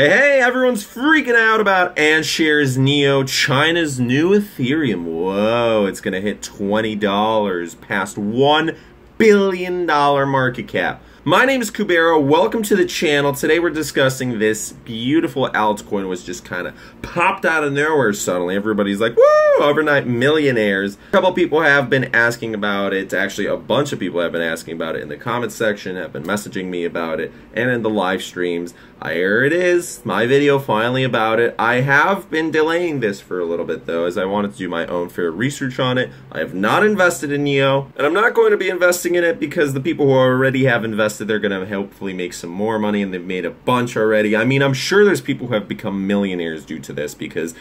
Hey, everyone's freaking out about Antshares Neo, China's new Ethereum. Whoa, it's going to hit $20 past $1 billion market cap. My name is Kubera. Welcome to the channel. Today we're discussing this beautiful altcoin, which just kind of popped out of nowhere suddenly. Everybody's like, woo, overnight millionaires. A couple people have been asking about it. Actually, a bunch of people have been asking about it in the comment section, have been messaging me about it, and in the live streams. Here it is, my video finally about it. I have been delaying this for a little bit though, as I wanted to do my own fair research on it. I have not invested in Neo, and I'm not going to be investing in it because the people who already have invested, they're going to hopefully make some more money, and they've made a bunch already. I mean, I'm sure there's people who have become millionaires due to this because,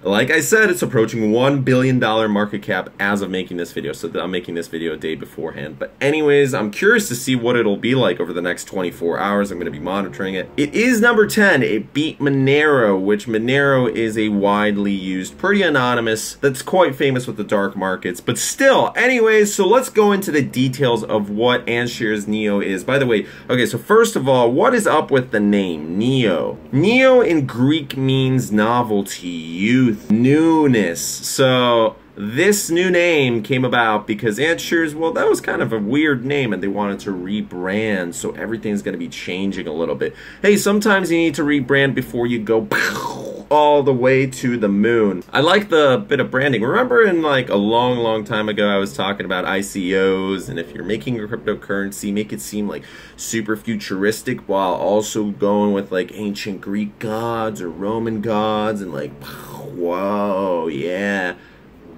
like I said, it's approaching $1 billion market cap as of making this video, so I'm making this video a day beforehand. But anyways, I'm curious to see what it'll be like over the next 24 hours. I'm going to be monitoring it. It is number 10. It beat Monero, which Monero is a widely used, pretty anonymous, that's quite famous with the dark markets. But still, anyways, so let's go into the details of what Antshares Neo is. By the way, okay, so first of all, what is up with the name Neo? Neo in Greek means novelty, youth, newness. So this new name came about because Antshares, well, that was kind of a weird name and they wanted to rebrand, so everything's going to be changing a little bit. Hey, sometimes you need to rebrand before you go all the way to the moon. I like the bit of branding. Remember in like a long time ago I was talking about ICOs, and if you're making a cryptocurrency, make it seem like super futuristic while also going with like ancient Greek gods or Roman gods, and like, whoa, yeah.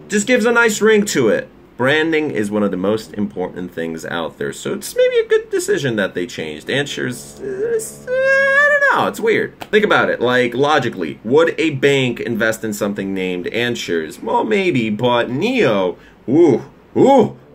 Just gives a nice ring to it. Branding is one of the most important things out there, so it's maybe a good decision that they changed. Antshares, I don't know, it's weird. Think about it, like logically, would a bank invest in something named Antshares? Well, maybe, but Neo, ooh,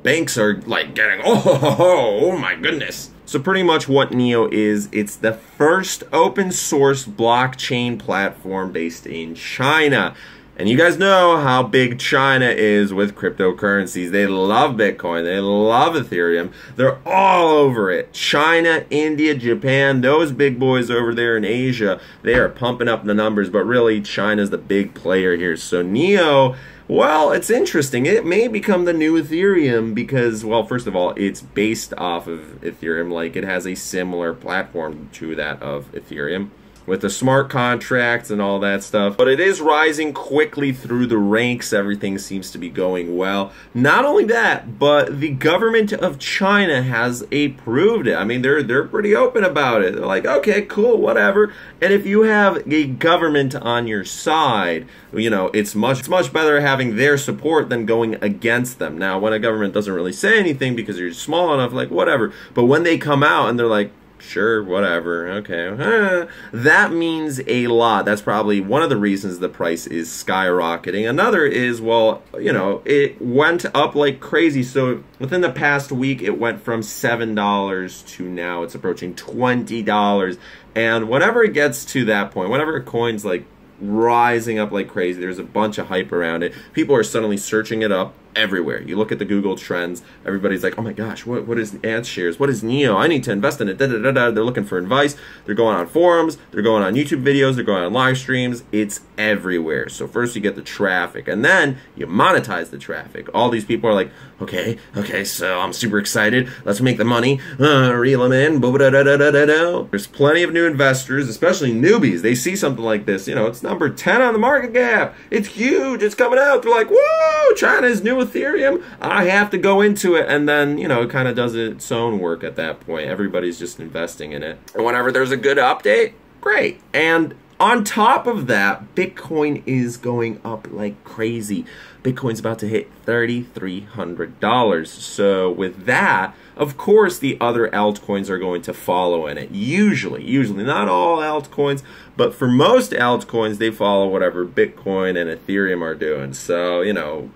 banks are like getting, oh my goodness. So pretty much what Neo is, it's the first open source blockchain platform based in China. And you guys know how big China is with cryptocurrencies. They love Bitcoin. They love Ethereum. They're all over it. China, India, Japan, those big boys over there in Asia, they are pumping up the numbers. But really, China's the big player here. So Neo, well, it's interesting. It may become the new Ethereum because, well, first of all, it's based off of Ethereum. Like, it has a similar platform to that of Ethereum, with the smart contracts and all that stuff. But it is rising quickly through the ranks. Everything seems to be going well. Not only that, but the government of China has approved it. I mean, they're pretty open about it. They're like, okay, cool, whatever. And if you have a government on your side, you know, it's much better having their support than going against them. Now, when a government doesn't really say anything because you're small enough, like, whatever. But when they come out and they're like, sure, whatever, okay, that means a lot. That's probably one of the reasons the price is skyrocketing. Another is, well, you know, it went up like crazy. So within the past week, it went from $7 to now it's approaching $20. And whenever it gets to that point, whenever a coin's like rising up like crazy, there's a bunch of hype around it. People are suddenly searching it up everywhere. You look at the Google trends, everybody's like, oh my gosh, what is Antshares? What is Neo? I need to invest in it. They're looking for advice. They're going on forums. They're going on YouTube videos. They're going on live streams. It's everywhere. So first you get the traffic, and then you monetize the traffic. All these people are like, okay, so I'm super excited. Let's make the money. Reel them in. There's plenty of new investors, especially newbies. They see something like this. You know, it's number 10 on the market cap. It's huge. It's coming out. They're like, whoa, China's new Ethereum, I have to go into it. And then, you know, it kind of does its own work at that point. Everybody's just investing in it. And whenever there's a good update, great. And on top of that, Bitcoin is going up like crazy. Bitcoin's about to hit $3,300. So with that, of course, the other altcoins are going to follow in it. Usually, not all altcoins, but for most altcoins, they follow whatever Bitcoin and Ethereum are doing. So, you know,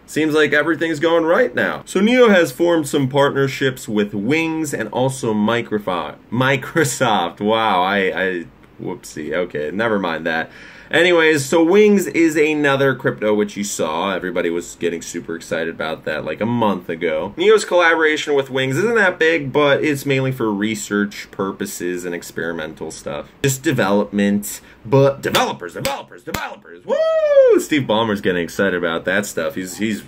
seems like everything's going right now. So Neo has formed some partnerships with Wings and also Microsoft. Wow, I Whoopsie. Okay, never mind that. Anyways, so Wings is another crypto which you saw. Everybody was getting super excited about that like a month ago. Neo's collaboration with Wings isn't that big, but it's mainly for research purposes and experimental stuff. Just development, but developers. Woo! Steve Ballmer's getting excited about that stuff. He's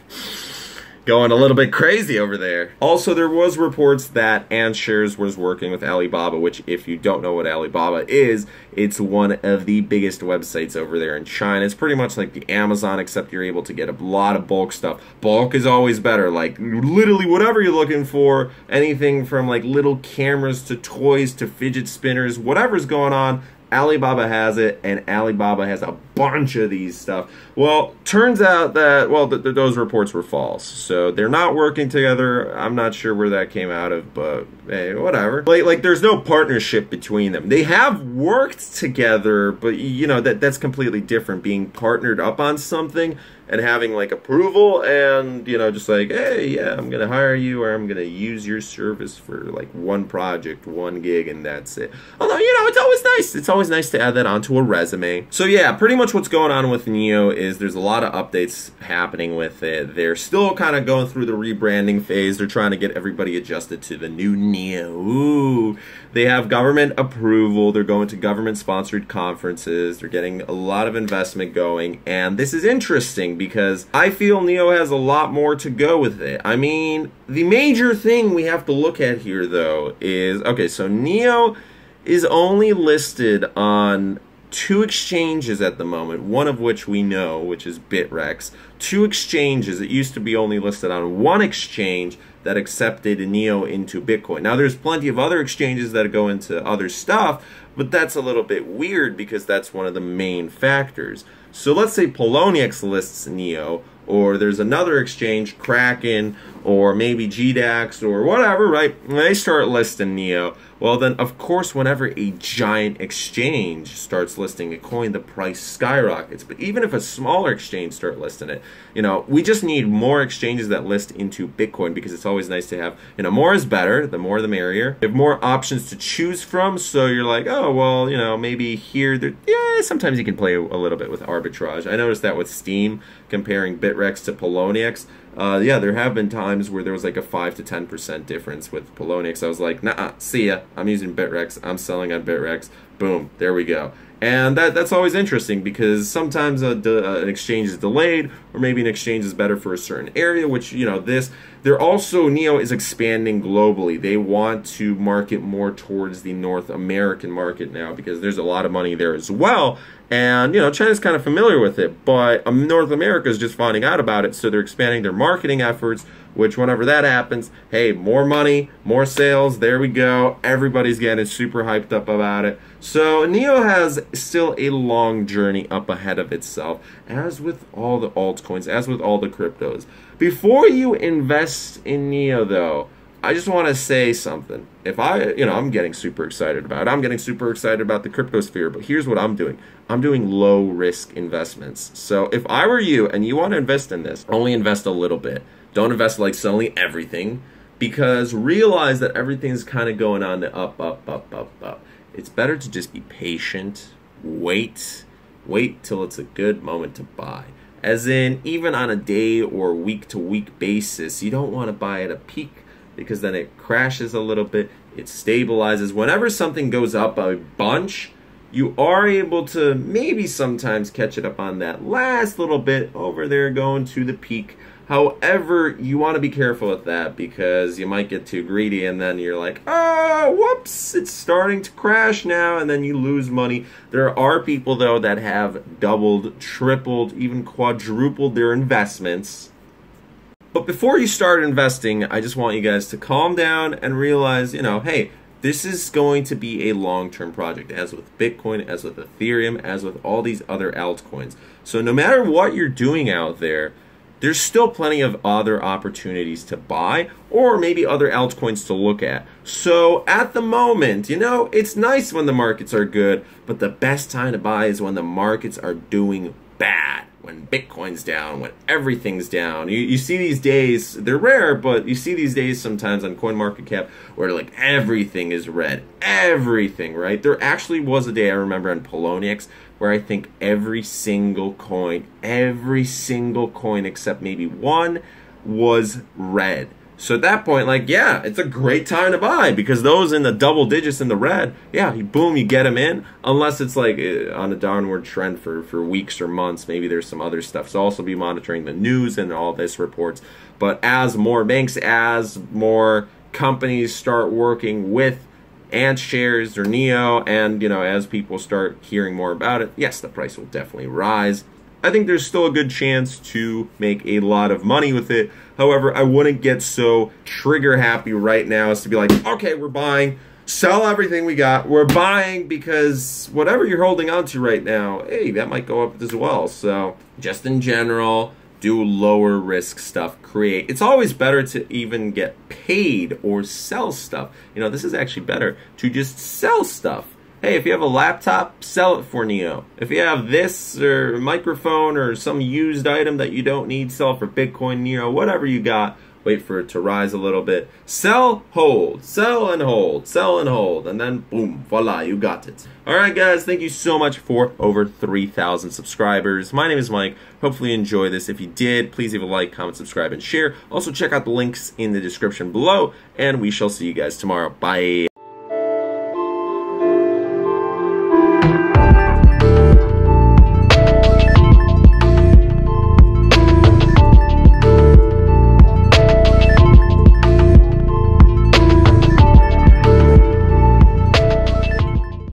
going a little bit crazy over there. Also, there was reports that Antshares was working with Alibaba, which if you don't know what Alibaba is, it's one of the biggest websites over there in China. It's pretty much like the Amazon, except you're able to get a lot of bulk stuff. Bulk is always better. Like literally whatever you're looking for, anything from like little cameras to toys to fidget spinners, whatever's going on, Alibaba has it, and Alibaba has a bunch of these stuff. Well, turns out that, well, those reports were false. So they're not working together. I'm not sure where that came out of, but hey, whatever. Like there's no partnership between them. They have worked together, but you know, that's completely different. Being partnered up on something and having like approval and, you know, just like, hey, yeah, I'm going to hire you or I'm going to use your service for like one project, 1 gig, and that's it. Although, you know, it's always nice. It's always nice to add that onto a resume. So yeah, pretty much what's going on with Neo is there's a lot of updates happening with it. They're still kind of going through the rebranding phase. They're trying to get everybody adjusted to the new Neo. Ooh. They have government approval. They're going to government-sponsored conferences. They're getting a lot of investment going. And this is interesting because I feel Neo has a lot more to go with it. I mean, the major thing we have to look at here, though, is, okay, so Neo is only listed on 2 exchanges at the moment, one of which we know, which is Bitrex. 2 exchanges. It used to be only listed on 1 exchange that accepted Neo into Bitcoin. Now, there's plenty of other exchanges that go into other stuff, but that's a little bit weird because that's one of the main factors. So let's say Poloniex lists Neo, or there's another exchange, Kraken, or maybe GDAX, or whatever, right? When they start listing Neo, well then, of course, whenever a giant exchange starts listing a coin, the price skyrockets. But even if a smaller exchange start listing it, you know, we just need more exchanges that list into Bitcoin because it's always nice to have, you know, more is better, the more the merrier. You have more options to choose from, so you're like, oh, well, you know, maybe here, there, yeah, sometimes you can play a little bit with arbitrage. I noticed that with Steam, comparing Bitrex to Poloniex. Yeah, there have been times where there was like a 5 to 10% difference with Poloniex. I was like, nah, see ya. I'm using Bitrex. I'm selling on Bitrex. Boom, there we go. And that's always interesting because sometimes an exchange is delayed, or maybe an exchange is better for a certain area, which, you know, they're also, Neo is expanding globally. They want to market more towards the North American market now because there's a lot of money there as well. And, you know, China's kind of familiar with it, but North America is just finding out about it, so they're expanding their marketing efforts, which whenever that happens, hey, more money, more sales, there we go. Everybody's getting super hyped up about it. So Neo has still a long journey up ahead of itself, as with all the altcoins, as with all the cryptos. Before you invest in Neo, though, I just want to say something. If I'm getting super excited about it. I'm getting super excited about the cryptosphere, but here's what I'm doing. I'm doing low risk investments. So if I were you and you want to invest in this, only invest a little bit. Don't invest like suddenly everything, because realize that everything's kind of going on the up. It's better to just be patient, wait till it's a good moment to buy. As in, even on a day or week to week basis, you don't want to buy at a peak, because then it crashes a little bit, it stabilizes. Whenever something goes up a bunch, you are able to maybe sometimes catch it up on that last little bit over there going to the peak. However, you want to be careful with that because you might get too greedy and then you're like, oh, whoops, it's starting to crash now, and then you lose money. There are people, though, that have doubled, tripled, even quadrupled their investments. But before you start investing, I just want you guys to calm down and realize, you know, hey, this is going to be a long-term project, as with Bitcoin, as with Ethereum, as with all these other altcoins. So no matter what you're doing out there, there's still plenty of other opportunities to buy, or maybe other altcoins to look at. So at the moment, you know, it's nice when the markets are good, but the best time to buy is when the markets are doing bad. when Bitcoin's down, when everything's down. You see these days, they're rare, but you see these days sometimes on CoinMarketCap where like everything is red. Everything, right? There actually was a day I remember on Poloniex where I think every single coin except maybe one was red. So at that point, like, yeah, it's a great time to buy because those in the double digits in the red, yeah, boom, you get them in. Unless it's like on a downward trend for weeks or months, maybe there's some other stuff. So also be monitoring the news and all this reports. But as more banks, as more companies start working with Antshares or Neo, and as people start hearing more about it, yes, the price will definitely rise. I think there's still a good chance to make a lot of money with it. However, I wouldn't get so trigger happy right now as to be like, okay, we're buying, sell everything we got. We're buying because whatever you're holding on to right now, hey, that might go up as well. So just in general, do lower risk stuff. It's always better to even get paid or sell stuff. This is actually better to just sell stuff. Hey, if you have a laptop, sell it for Neo. If you have this or a microphone or some used item that you don't need, sell for Bitcoin, Neo, whatever you got. Wait for it to rise a little bit. Sell, hold, sell and hold, sell and hold, and then boom, voila, you got it. Alright guys, thank you so much for over 3,000 subscribers. My name is Mike. Hopefully you enjoy this. If you did, please leave a like, comment, subscribe, and share. Also check out the links in the description below, and we shall see you guys tomorrow. Bye.